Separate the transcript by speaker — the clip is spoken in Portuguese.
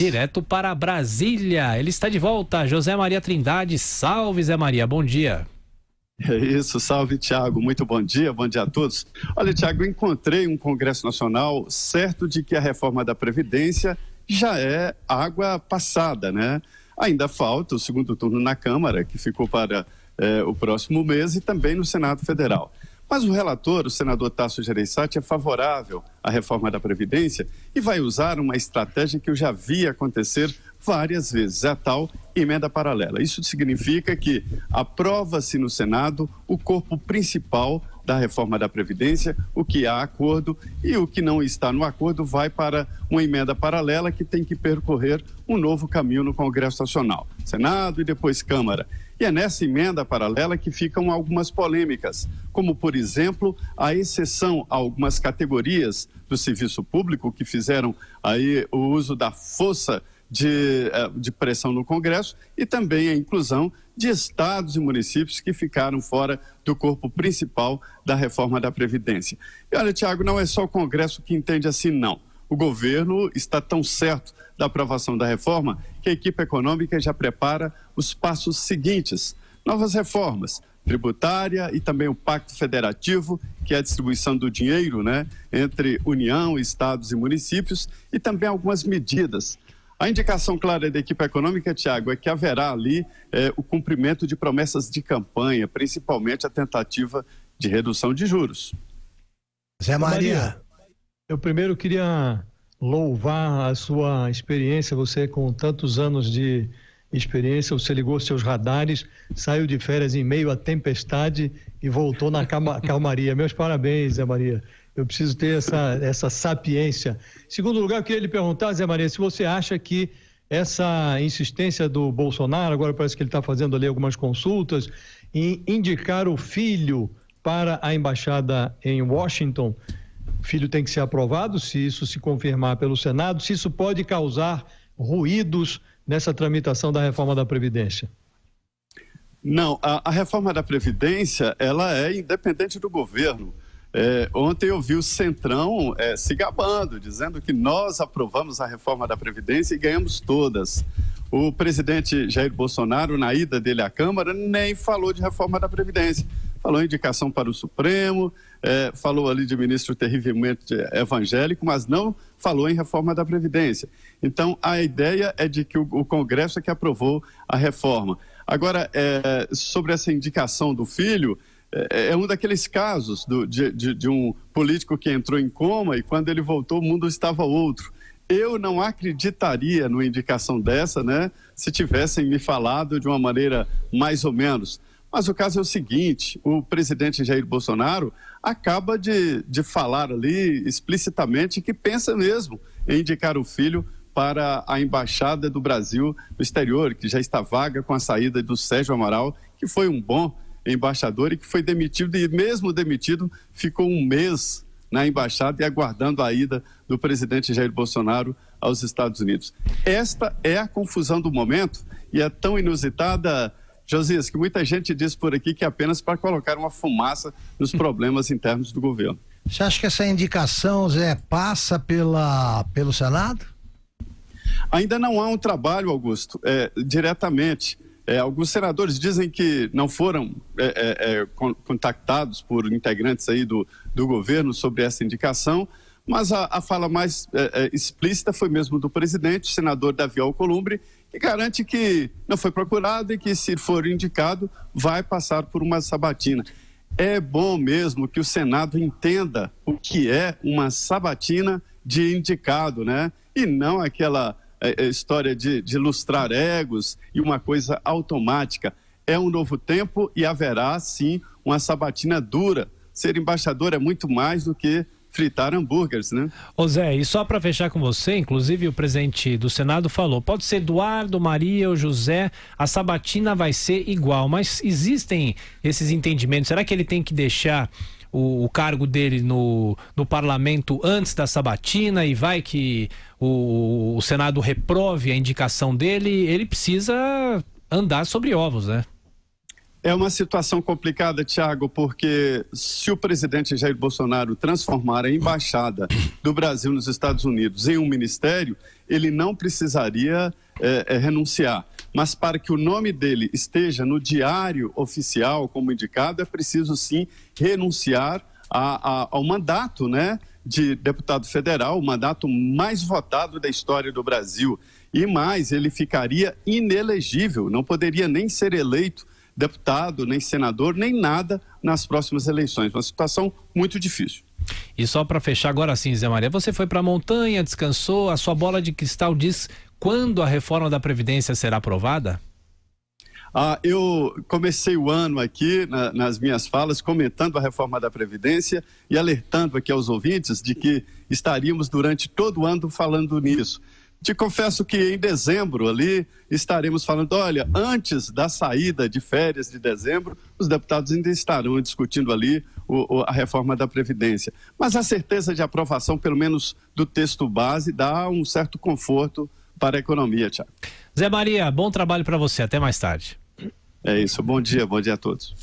Speaker 1: Direto para Brasília, ele está de volta, José Maria Trindade. Salve, Zé Maria, bom dia.
Speaker 2: É isso, salve, Tiago, muito bom dia a todos. Olha, Tiago, eu encontrei um Congresso Nacional certo de que a reforma da Previdência já é água passada, né? Ainda falta o segundo turno na Câmara, que ficou para o próximo mês, e também no Senado Federal. Mas o relator, o senador Tasso Gereissati, é favorável à reforma da Previdência e vai usar uma estratégia que eu já vi acontecer várias vezes, a tal emenda paralela. Isso significa que aprova-se no Senado o corpo principal da reforma da Previdência, o que há acordo, e o que não está no acordo vai para uma emenda paralela que tem que percorrer um novo caminho no Congresso Nacional, Senado e depois Câmara. E é nessa emenda paralela que ficam algumas polêmicas, como, por exemplo, a exceção a algumas categorias do serviço público que fizeram aí o uso da força de pressão no Congresso, e também a inclusão de estados e municípios que ficaram fora do corpo principal da reforma da Previdência. E olha, Tiago, não é só o Congresso que entende assim, não. O governo está tão certo da aprovação da reforma que a equipe econômica já prepara os passos seguintes: novas reformas, tributária e também o Pacto Federativo, que é a distribuição do dinheiro, né, entre União, estados e municípios, e também algumas medidas. A indicação clara da equipe econômica, Tiago, é que haverá ali o cumprimento de promessas de campanha, principalmente a tentativa de redução de juros.
Speaker 3: Zé Maria,
Speaker 4: eu primeiro queria louvar a sua experiência, você com tantos anos de experiência, você ligou seus radares, saiu de férias em meio à tempestade e voltou na calmaria. Meus parabéns, Zé Maria. Eu preciso ter essa sapiência. Em segundo lugar, eu queria lhe perguntar, Zé Maria, se você acha que essa insistência do Bolsonaro, agora parece que ele está fazendo ali algumas consultas, em indicar o filho para a embaixada em Washington, o filho tem que ser aprovado, se isso se confirmar pelo Senado, se isso pode causar ruídos nessa tramitação da reforma da Previdência?
Speaker 2: Não, a reforma da Previdência, ela é independente do governo. Ontem eu vi o Centrão se gabando, dizendo que nós aprovamos a reforma da Previdência e ganhamos todas. O presidente Jair Bolsonaro, na ida dele à Câmara, nem falou de reforma da Previdência. Falou em indicação para o Supremo, falou ali de ministro terrivelmente evangélico, mas não falou em reforma da Previdência. Então, a ideia é de que o Congresso é que aprovou a reforma. Agora, sobre essa indicação do filho, é um daqueles casos de um político que entrou em coma e quando ele voltou o mundo estava outro. Eu não acreditaria numa indicação dessa, né, se tivessem me falado de uma maneira mais ou menos. Mas o caso é o seguinte: o presidente Jair Bolsonaro acaba de falar ali explicitamente que pensa mesmo em indicar o filho para a Embaixada do Brasil no exterior, que já está vaga com a saída do Sérgio Amaral, que foi um bom embaixador e que foi demitido, e mesmo demitido ficou um mês na embaixada e aguardando a ida do presidente Jair Bolsonaro aos Estados Unidos. Esta é a confusão do momento e é tão inusitada, Josias, que muita gente diz por aqui que é apenas para colocar uma fumaça nos problemas internos do governo.
Speaker 3: você acha que essa indicação, Zé, passa pelo Senado?
Speaker 2: Ainda não há um trabalho, Augusto, diretamente. Alguns senadores dizem que não foram contactados por integrantes aí do governo sobre essa indicação, mas a fala mais explícita foi mesmo do presidente, o senador Davi Alcolumbre, que garante que não foi procurado e que, se for indicado, vai passar por uma sabatina. É bom mesmo que o Senado entenda o que é uma sabatina de indicado, né? E não aquela história de lustrar egos e uma coisa automática. É um novo tempo e haverá, sim, uma sabatina dura. Ser embaixador é muito mais do que fritar hambúrgueres, né?
Speaker 1: Ô Zé, e só para fechar com você, inclusive o presidente do Senado falou, pode ser Eduardo, Maria ou José, a sabatina vai ser igual, mas existem esses entendimentos, será que ele tem que deixar o cargo dele no parlamento antes da sabatina e vai que o Senado reprove a indicação dele? Ele precisa andar sobre ovos, né?
Speaker 2: É uma situação complicada, Tiago, porque se o presidente Jair Bolsonaro transformar a embaixada do Brasil nos Estados Unidos em um ministério, ele não precisaria renunciar. Mas para que o nome dele esteja no diário oficial como indicado, é preciso sim renunciar ao mandato, né, de deputado federal, o mandato mais votado da história do Brasil. E mais, ele ficaria inelegível, não poderia nem ser eleito deputado, nem senador, nem nada nas próximas eleições. Uma situação muito difícil.
Speaker 1: E só para fechar agora sim, Zé Maria, você foi para a montanha, descansou, a sua bola de cristal diz quando a reforma da Previdência será aprovada?
Speaker 2: Eu comecei o ano aqui nas minhas falas comentando a reforma da Previdência e alertando aqui aos ouvintes de que estaríamos durante todo o ano falando nisso. Te confesso que em dezembro ali estaremos falando, olha, antes da saída de férias de dezembro, os deputados ainda estarão discutindo ali a reforma da Previdência. Mas a certeza de aprovação, pelo menos do texto base, dá um certo conforto para a economia, Tiago.
Speaker 1: Zé Maria, bom trabalho para você, até mais tarde.
Speaker 2: É isso, bom dia a todos.